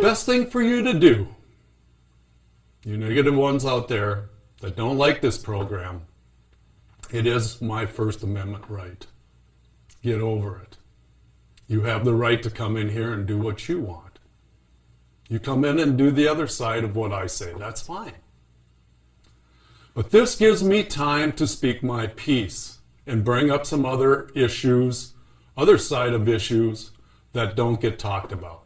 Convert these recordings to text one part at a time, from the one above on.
best thing for you to do, you negative ones out there that don't like this program, it is my First Amendment right. Get over it. You have the right to come in here and do what you want. You come in and do the other side of what I say. That's fine. But this gives me time to speak my piece and bring up some other issues, other side of issues that don't get talked about.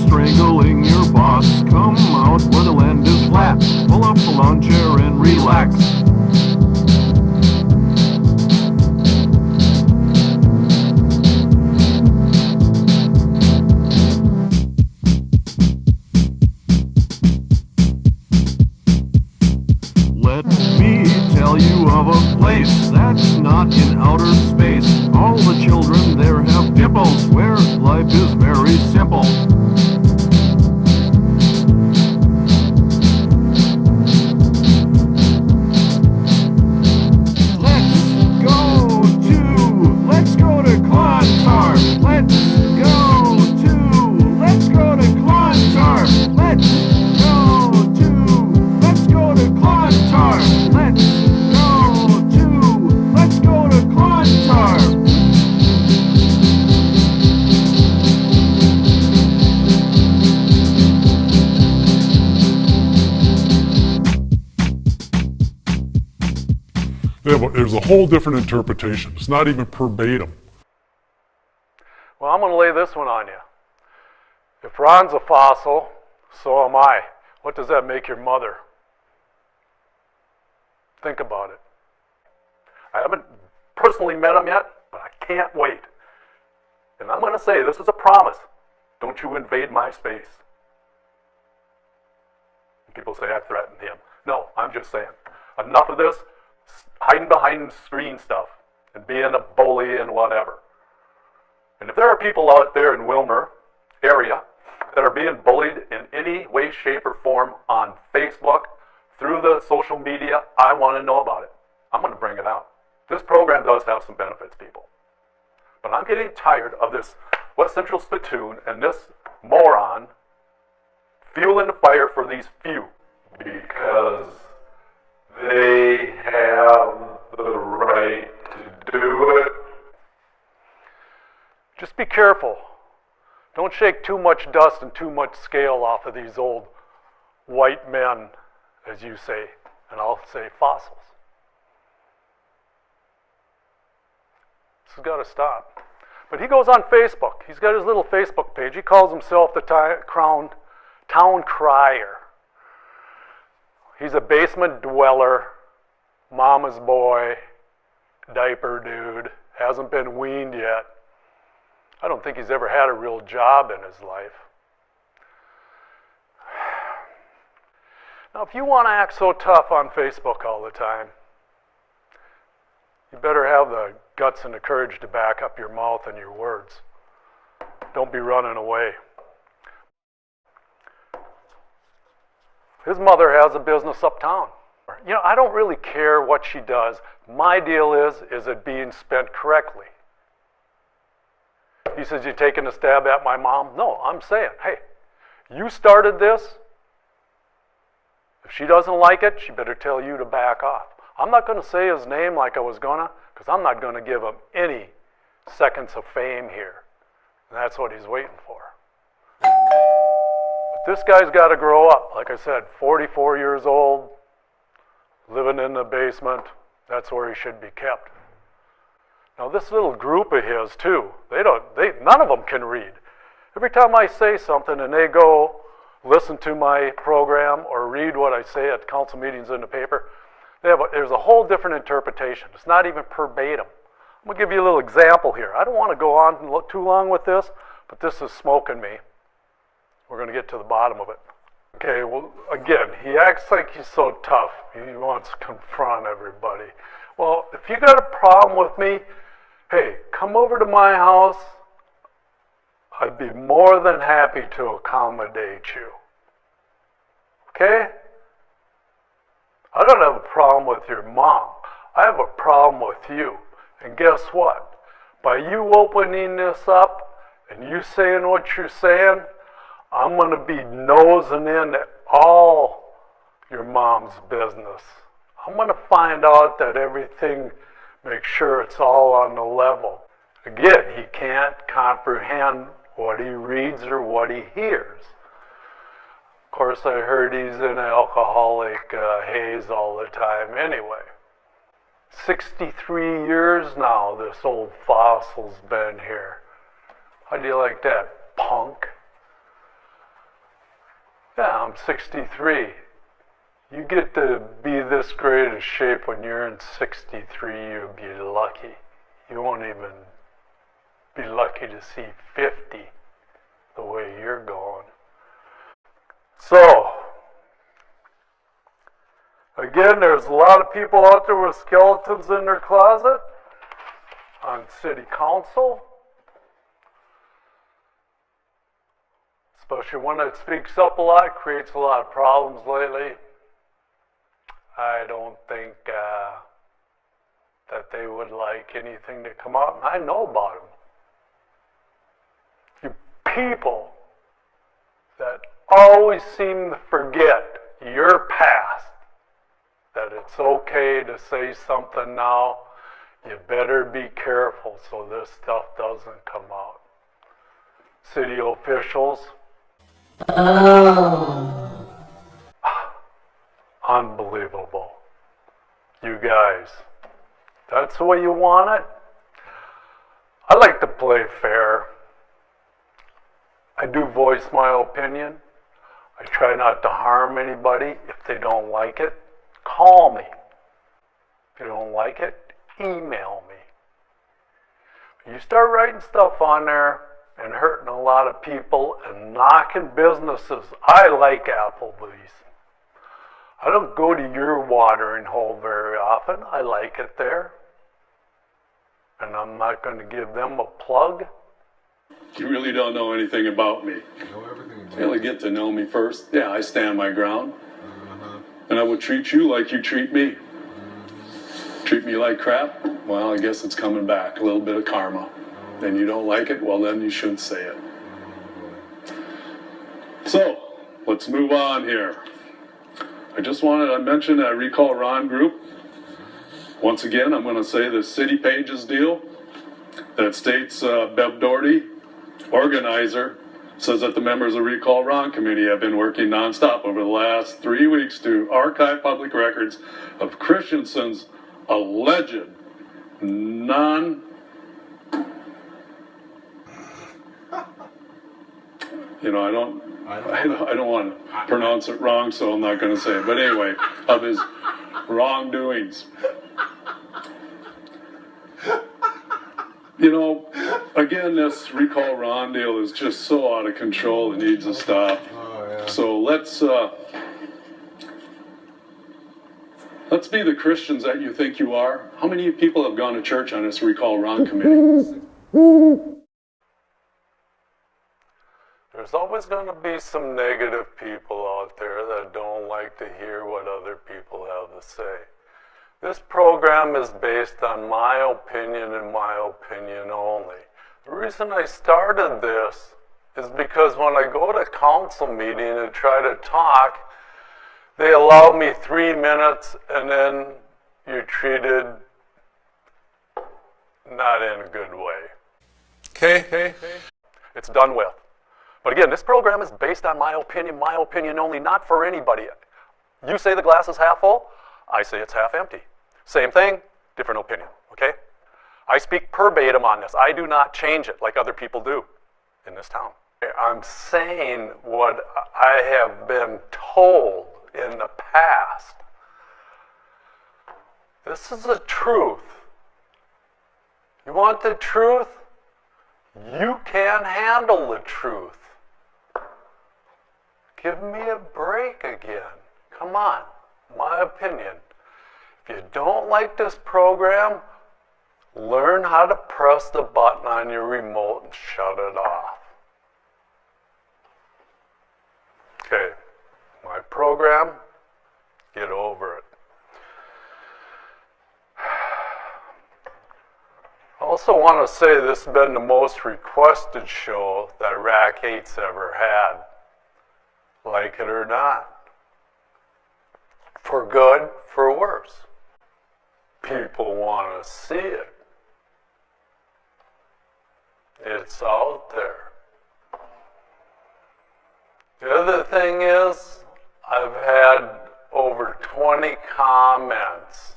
Strangling your boss, come out where the land is flat. Pull up the lawn chair and relax. Let me tell you of a place that's not in outer space. All the children there have dimples, where life is very simple. Yeah, but there's a whole different interpretation. It's not even verbatim. Well, I'm going to lay this one on you. If Ron's a fossil, so am I. What does that make your mother? Think about it. I haven't personally met him yet, but I can't wait. And I'm going to say, this is a promise. Don't you invade my space. People say I threatened him. No, I'm just saying. Enough of this hiding behind screen stuff and being a bully and whatever. And if there are people out there in Willmar area that are being bullied in any way, shape, or form on Facebook, through the social media, I want to know about it. I'm going to bring it out. This program does have some benefits, people. But I'm getting tired of this West Central spittoon and this moron fueling the fire for these few, because they have the right to do it. Just be careful. Don't shake too much dust and too much scale off of these old white men, as you say, and I'll say fossils. This has got to stop. But he goes on Facebook. He's got his little Facebook page. He calls himself the Town Crier. He's a basement dweller, mama's boy, diaper dude, hasn't been weaned yet. I don't think he's ever had a real job in his life. Now, if you want to act so tough on Facebook all the time, you better have the guts and the courage to back up your mouth and your words. Don't be running away. His mother has a business uptown. You know, I don't really care what she does. My deal is it being spent correctly? He says, you taking a stab at my mom? No, I'm saying, hey, you started this. If she doesn't like it, she better tell you to back off. I'm not going to say his name like I was going to, because I'm not going to give him any seconds of fame here. And that's what he's waiting for. This guy's got to grow up. Like I said, 44 years old, living in the basement. That's where he should be kept. Now this little group of his too, none of them can read. Every time I say something and they go listen to my program or read what I say at council meetings in the paper, there's a whole different interpretation. It's not even verbatim. I'm going to give you a little example here. I don't want to go on too long with this, but this is smoking me. We're going to get to the bottom of it. Okay, well, again, he acts like he's so tough. He wants to confront everybody. Well, if you got a problem with me, hey, come over to my house. I'd be more than happy to accommodate you. Okay? I don't have a problem with your mom. I have a problem with you. And guess what? By you opening this up and you saying what you're saying, I'm going to be nosing in at all your mom's business. I'm going to find out that everything, make sure it's all on the level. Again, he can't comprehend what he reads or what he hears. Of course, I heard he's in alcoholic haze all the time anyway. 63 years now this old fossil's been here. How do you like that, punk? Yeah, I'm 63. You get to be this great a shape when you're in 63, you'll be lucky. You won't even be lucky to see 50 the way you're going. So, again, there's a lot of people out there with skeletons in their closet on city council. Especially one that speaks up a lot, creates a lot of problems lately. I don't think that they would like anything to come out. I know about them. You people that always seem to forget your past, that it's okay to say something now, you better be careful so this stuff doesn't come out. City officials. Unbelievable. You guys, that's the way you want it? I like to play fair. I do voice my opinion. I try not to harm anybody. If they don't like it, call me. If you don't like it, email me. You start writing stuff on there and hurting a lot of people and knocking businesses. I like Applebee's. I don't go to your watering hole very often. I like it there. And I'm not going to give them a plug. You really don't know anything about me. You really get to know me first. Yeah, I stand my ground. And I would treat you like you treat me. Treat me like crap? Well, I guess it's coming back. A little bit of karma. Then you don't like it? Well, then you shouldn't say it. So, let's move on here. I just wanted to mention that Recall Ron group. Once again, I'm going to say the city pages deal that states Bev Doherty, organizer, says that the members of Recall Ron committee have been working nonstop over the last 3 weeks to archive public records of Christensen's alleged I don't want to pronounce it wrong, so I'm not going to say it. But anyway, of his wrongdoings. Again, this Recall Ron deal is just so out of control. It needs to stop. So let's be the Christians that you think you are. How many people have gone to church on this Recall Ron committee? There's always going to be some negative people out there that don't like to hear what other people have to say. This program is based on my opinion and my opinion only. The reason I started this is because when I go to council meeting and try to talk, they allow me 3 minutes and then you're treated not in a good way. Okay? It's done with. But again, this program is based on my opinion only, not for anybody. You say the glass is half full, I say it's half empty. Same thing, different opinion, okay? I speak verbatim on this. I do not change it like other people do in this town. I'm saying what I have been told in the past. This is the truth. You want the truth? You can't handle the truth. Give me a break again. Come on, my opinion. If you don't like this program, Learn how to press the button on your remote and shut it off. Okay, my program, get over it. I also want to say this has been the most requested show that Rack 8's ever had. Like it or not. For good, for worse. People want to see it. It's out there. The other thing is, I've had over 20 comments.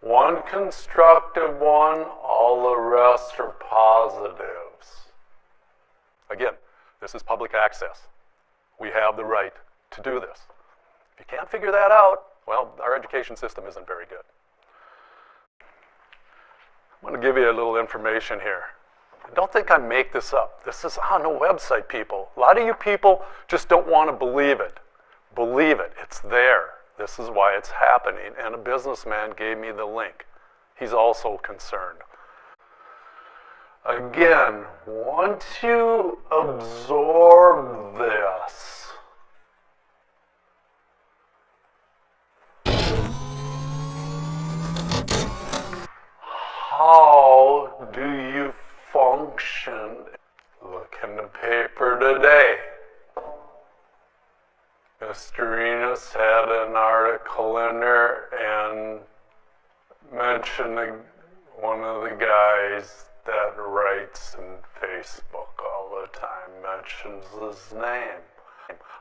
One constructive one, all the rest are positives. Again, this is public access. We have the right to do this. If you can't figure that out, well, our education system isn't very good. I'm going to give you a little information here. Don't think I make this up. This is on the website, people. A lot of you people just don't want to believe it. Believe it. It's there. This is why it's happening. And a businessman gave me the link. He's also concerned. Again, once you absorb this, how do you function? Look in the paper today. Mr. Enos had an article in there and mentioned one of the guys that writes in Facebook all the time, mentions his name.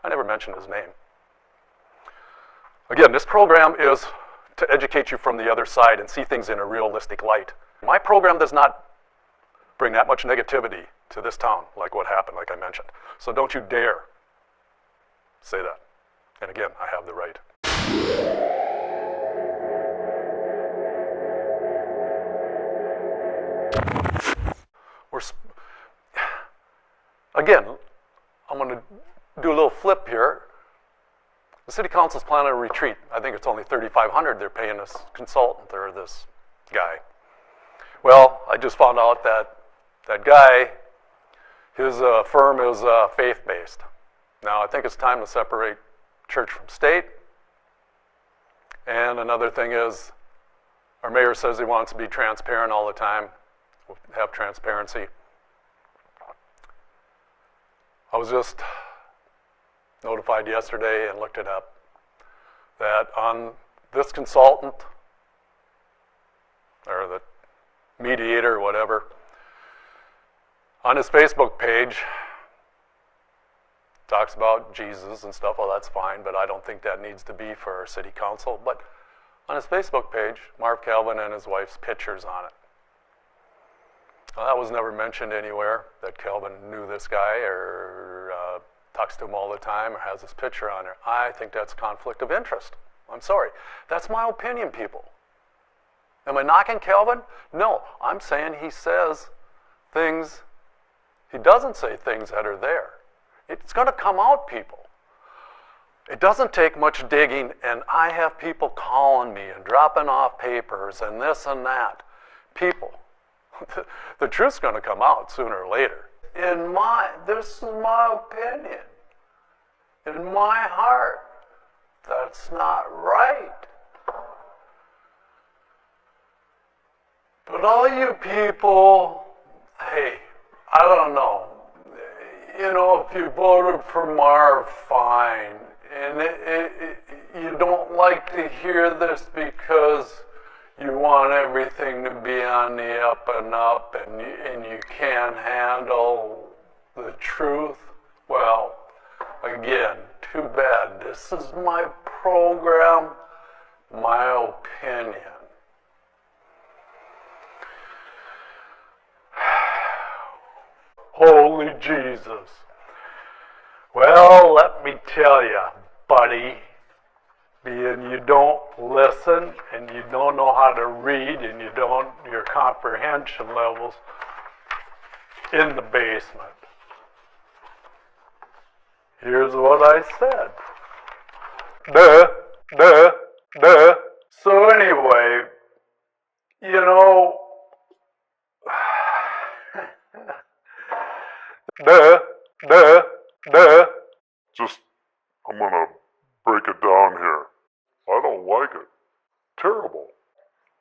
I never mentioned his name. Again, this program is to educate you from the other side and see things in a realistic light. My program does not bring that much negativity to this town, like what happened, like I mentioned. So don't you dare say that. And again, I have the right. Again, I'm going to do a little flip here. The city council's planning a retreat. I think it's only $3,500 they're paying this consultant or this guy. Well, I just found out that that guy, his firm is faith-based. Now, I think it's time to separate church from state. And another thing is, our mayor says he wants to be transparent all the time, have transparency. I was just notified yesterday and looked it up that on this consultant, or the mediator or whatever, on his Facebook page, talks about Jesus and stuff. Well, that's fine, but I don't think that needs to be for our city council. But on his Facebook page, Marv Calvin and his wife's pictures on it. Well, that was never mentioned anywhere, that Calvin knew this guy or talks to him all the time or has his picture on there. I think that's conflict of interest. I'm sorry. That's my opinion, people. Am I knocking Calvin? No, I'm saying he says things, he doesn't say things that are there. It's going to come out, people. It doesn't take much digging, and I have people calling me and dropping off papers and this and that. People, the truth's going to come out sooner or later. This is my opinion. In my heart, that's not right. But all you people, hey, I don't know. You know, if you voted for Marv, fine. And you don't like to hear this because you want everything to be on the up and up and you can't handle the truth. Well, again, too bad. This is my program, my opinion. Holy Jesus. Well, let me tell you, buddy, being you don't listen and you don't know how to read and your comprehension levels in the basement. Here's what I said. Duh. So anyway, You know, duh, duh, duh. Just, I'm gonna break it down here. I don't like it. Terrible.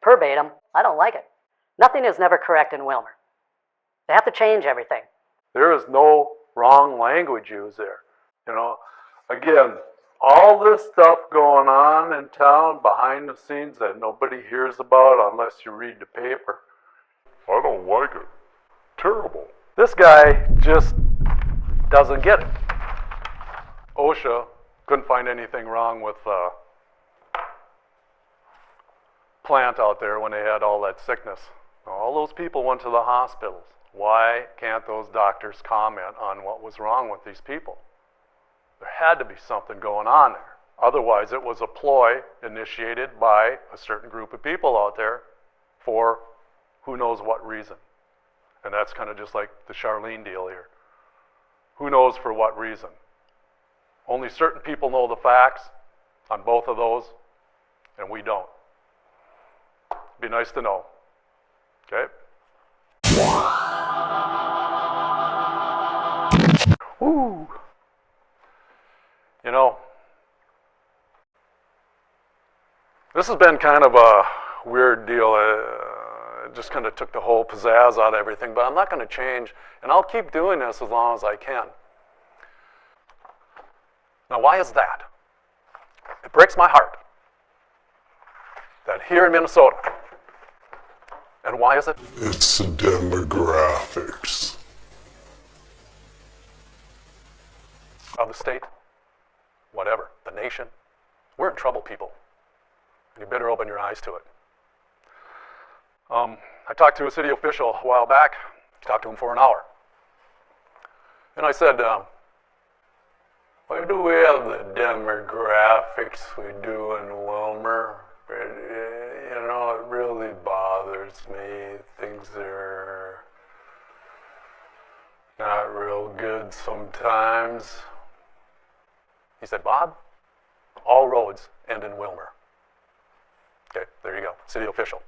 Verbatim, I don't like it. Nothing is never correct in Willmar. They have to change everything. There is no wrong language used there. You know, again, all this stuff going on in town behind the scenes that nobody hears about unless you read the paper. I don't like it. Terrible. This guy just doesn't get it. OSHA couldn't find anything wrong with the plant out there when they had all that sickness. All those people went to the hospitals. Why can't those doctors comment on what was wrong with these people? There had to be something going on there. Otherwise, it was a ploy initiated by a certain group of people out there for who knows what reason. And that's kind of just like the Charlene deal here. Who knows for what reason? Only certain people know the facts on both of those, and we don't. Be nice to know. Okay? Woo! You know, this has been kind of a weird deal. It just kind of took the whole pizzazz out of everything, but I'm not going to change, and I'll keep doing this as long as I can. Now, why is that? It breaks my heart that here in Minnesota, and why is it? It's the demographics. Of the state, whatever, the nation, we're in trouble, people. You better open your eyes to it. I talked to a city official a while back. Talked to him for an hour. And I said, why do we have the demographics we do in Willmar? You know, it really bothers me. Things are not real good sometimes. He said, Bob, all roads end in Willmar. Okay, there you go, city official.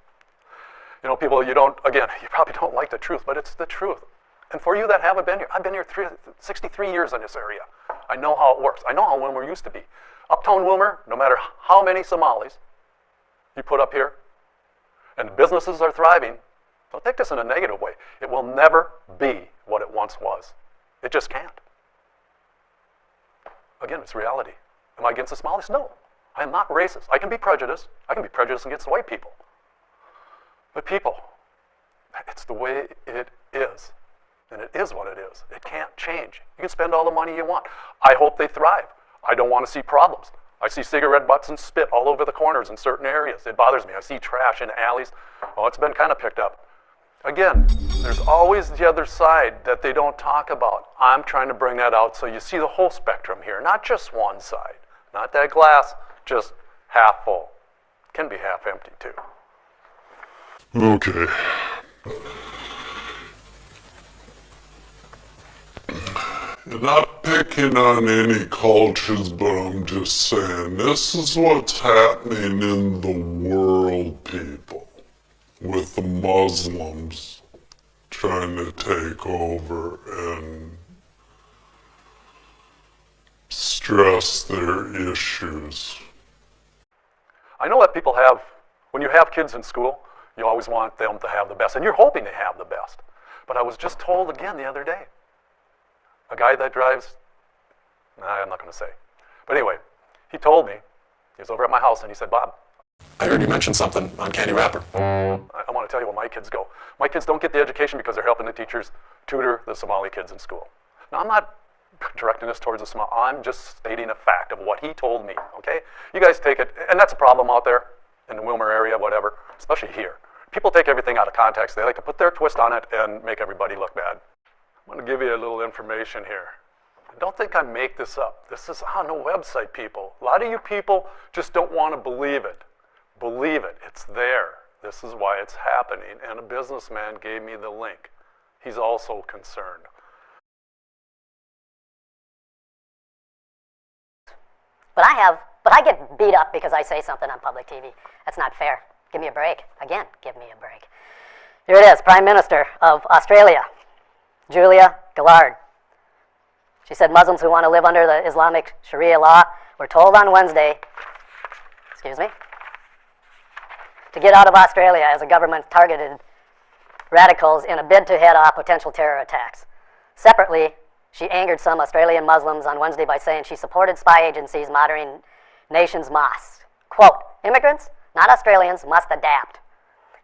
You know, people, you probably don't like the truth, but it's the truth. And for you that haven't been here, I've been here 63 years in this area. I know how it works. I know how Willmar used to be. Uptown Willmar, no matter how many Somalis you put up here, and the businesses are thriving, don't take this in a negative way. It will never be what it once was. It just can't. Again, it's reality. Am I against the Somalis? No. I am not racist. I can be prejudiced. I can be prejudiced against white people. But people, it's the way it is. And it is what it is. It can't change. You can spend all the money you want. I hope they thrive. I don't want to see problems. I see cigarette butts and spit all over the corners in certain areas. It bothers me. I see trash in alleys. Oh, it's been kind of picked up. Again, there's always the other side that they don't talk about. I'm trying to bring that out so you see the whole spectrum here, not just one side. Not that glass, just half full. Can be half empty too. Okay. I'm not picking on any cultures, but I'm just saying, this is what's happening in the world, people, with the Muslims trying to take over and stress their issues. I know that people have, when you have kids in school, you always want them to have the best, and you're hoping they have the best. But I was just told again the other day, a guy that drives, I'm not going to say. But anyway, he told me, he was over at my house, and he said, Bob, I heard you mention something on Candy Wrapper. I want to tell you where my kids go. My kids don't get the education because they're helping the teachers tutor the Somali kids in school. Now, I'm not directing this towards the Somali. I'm just stating a fact of what he told me, okay? You guys take it, and that's a problem out there in the Willmar area, whatever, especially here. People take everything out of context. They like to put their twist on it and make everybody look bad. I'm going to give you a little information here. Don't think I make this up. This is on the website, people. A lot of you people just don't want to believe it. Believe it. It's there. This is why it's happening. And a businessman gave me the link. He's also concerned. But I get beat up because I say something on public TV. That's not fair. Give me a break. Again, give me a break. Here it is, Prime Minister of Australia, Julia Gillard. She said Muslims who want to live under the Islamic Sharia law were told on Wednesday, to get out of Australia as the government targeted radicals in a bid to head off potential terror attacks. Separately, she angered some Australian Muslims on Wednesday by saying she supported spy agencies monitoring nations' mosques. Quote, immigrants, not Australians, must adapt.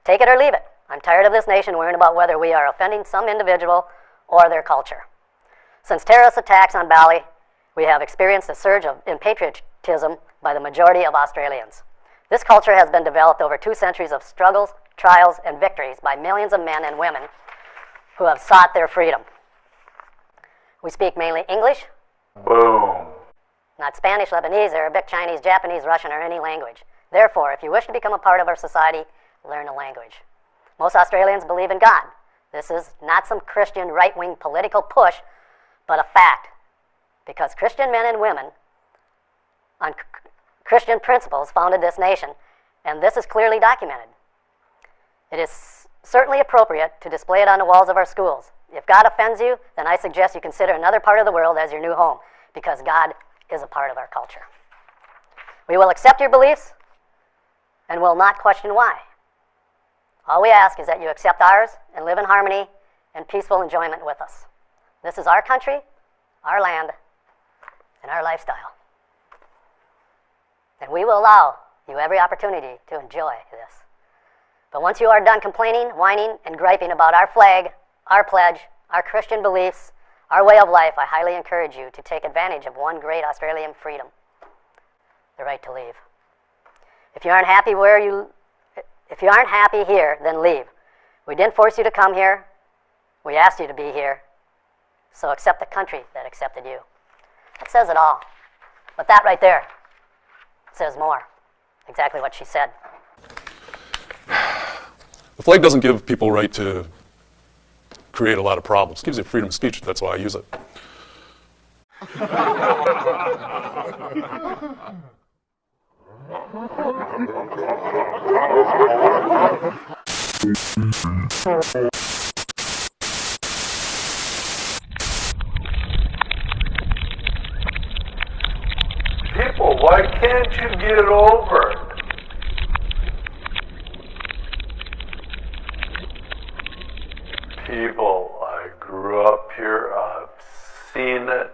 Take it or leave it. I'm tired of this nation worrying about whether we are offending some individual or their culture. Since terrorist attacks on Bali, we have experienced a surge in patriotism by the majority of Australians. This culture has been developed over 2 centuries of struggles, trials, and victories by millions of men and women who have sought their freedom. We speak mainly English, Boom. not Spanish, Lebanese, Arabic, Chinese, Japanese, Russian, or any language. Therefore, if you wish to become a part of our society, learn a language. Most Australians believe in God. This is not some Christian right-wing political push, but a fact. Because Christian men and women on Christian principles founded this nation, and this is clearly documented. It is certainly appropriate to display it on the walls of our schools. If God offends you, then I suggest you consider another part of the world as your new home, because God is a part of our culture. We will accept your beliefs and will not question why. All we ask is that you accept ours and live in harmony and peaceful enjoyment with us. This is our country, our land, and our lifestyle. And we will allow you every opportunity to enjoy this. But once you are done complaining, whining, and griping about our flag, our pledge, our Christian beliefs, our way of life, I highly encourage you to take advantage of one great Australian freedom, the right to leave. If you aren't happy here, then leave. We didn't force you to come here. We asked you to be here. So accept the country that accepted you. That says it all. But that right there says more. Exactly what she said. The flag doesn't give people right to create a lot of problems. It gives you freedom of speech. That's why I use it. People, why can't you get over it? People, I grew up here, I've seen it.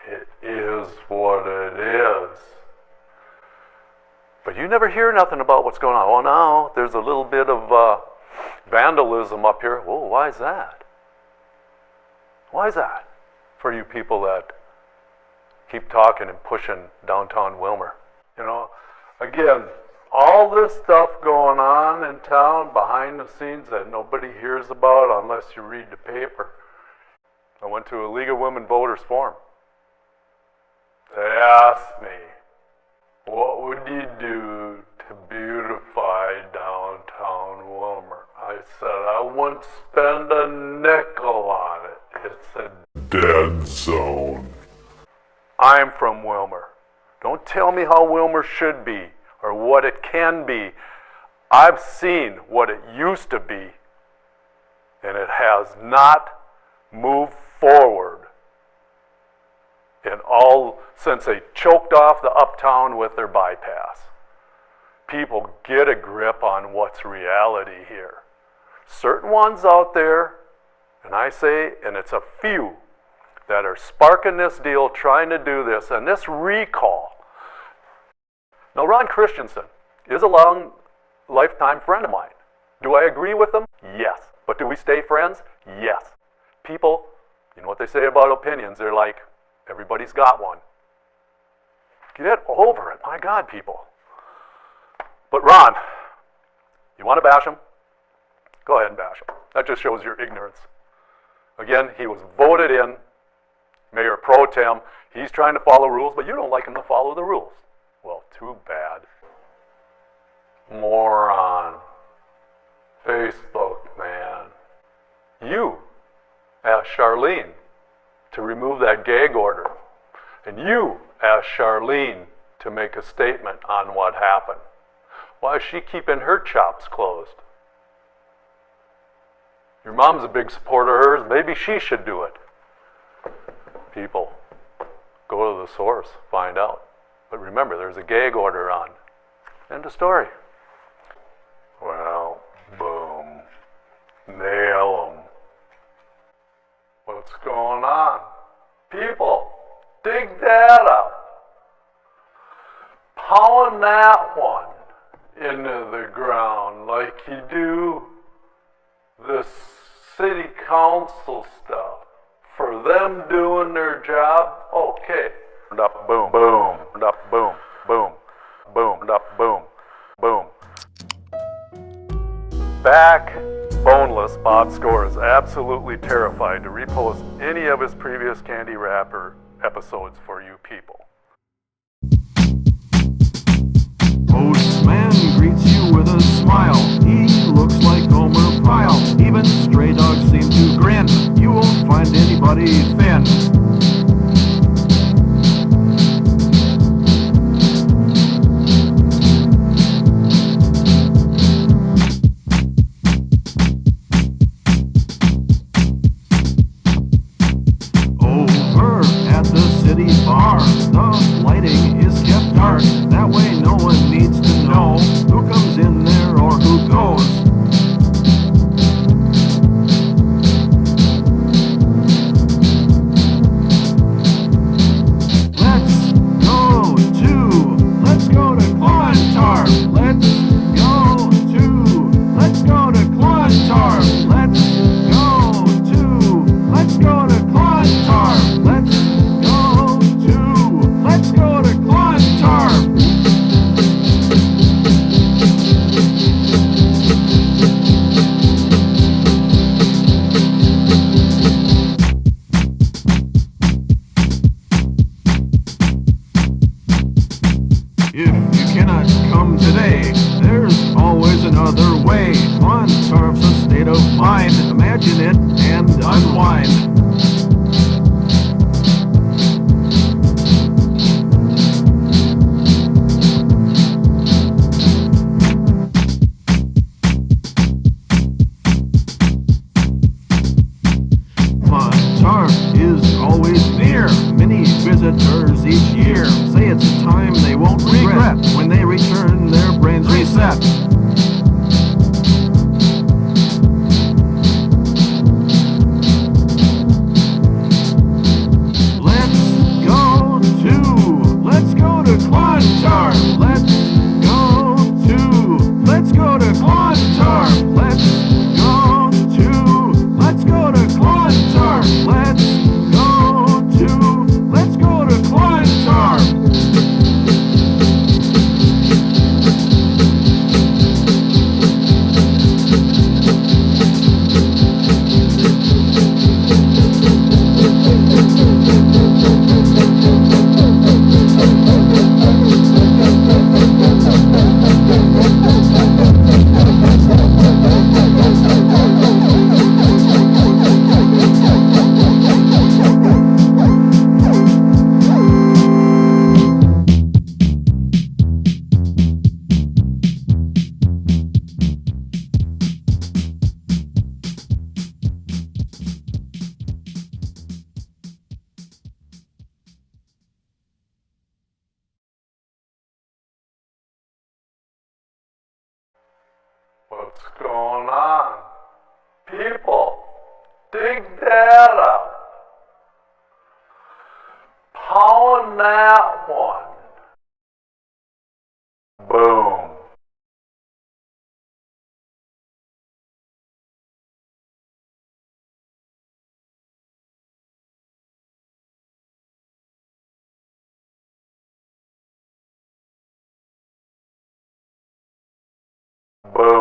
It is what it is. But you never hear nothing about what's going on. Oh, now there's a little bit of vandalism up here. Whoa, why is that? Why is that? For you people that keep talking and pushing downtown Willmar. You know, again, all this stuff going on in town behind the scenes that nobody hears about unless you read the paper. I went to a League of Women Voters Forum. They asked me, what would you do to beautify downtown Willmar? I said, I wouldn't spend a nickel on it. It's a Dead zone. I'm from Willmar. Don't tell me how Willmar should be or what it can be. I've seen what it used to be, and it has not moved forward in all since they choked off the uptown with their bypass. People, get a grip on what's reality here. Certain ones out there, and I say, and it's a few, that are sparking this deal, trying to do this, and this recall. Now, Ron Christensen is a long lifetime friend of mine. Do I agree with him? Yes. But do we stay friends? Yes. People, you know what they say about opinions, they're like, everybody's got one. Get over it, my God, people. But Ron, you want to bash him? Go ahead and bash him. That just shows your ignorance. Again, he was voted in, Mayor Pro Tem. He's trying to follow rules, but you don't like him to follow the rules. Well, too bad. Moron. Facebook man. You asked Charlene to remove that gag order. And you asked Charlene to make a statement on what happened. Why is she keeping her chops closed? Your mom's a big supporter of hers. Maybe she should do it. People, go to the source, find out. But remember, there's a gag order on. End of story. Well, boom. Nail 'em. What's going on? People, dig that up. Pound that one into the ground like you do the city council stuff. For them doing their job, okay. Up, boom, boom, up, boom, boom, boom, up, boom, boom. Back boneless, Bob Score is absolutely terrified to repost any of his previous Candy Rapper episodes for you people. Postman greets you with a smile. He looks like Homer Pyle. Even stray dogs seem to grin. You won't find anybody thin. Over at the city bar, the lighting is kept dark. That way no one needs to know who comes in there or who goes. Let's go to Clontarf. Let's go to Clontarf. Let's go to Clontarf. Let's go to Clontarf. If you cannot come today, there's always another way. Clontarf's a state of mind. Imagine it and unwind. Clontarf is always near. Many visitors each year say it's a time they won't regret. When they return, their brains reset. Let's go to Clontarf. Let's go to Clontarf. Let's go to Clontarf. Let's go to Clontarf. What's going on? People, dig that up. Pound that one. Boom. Boom.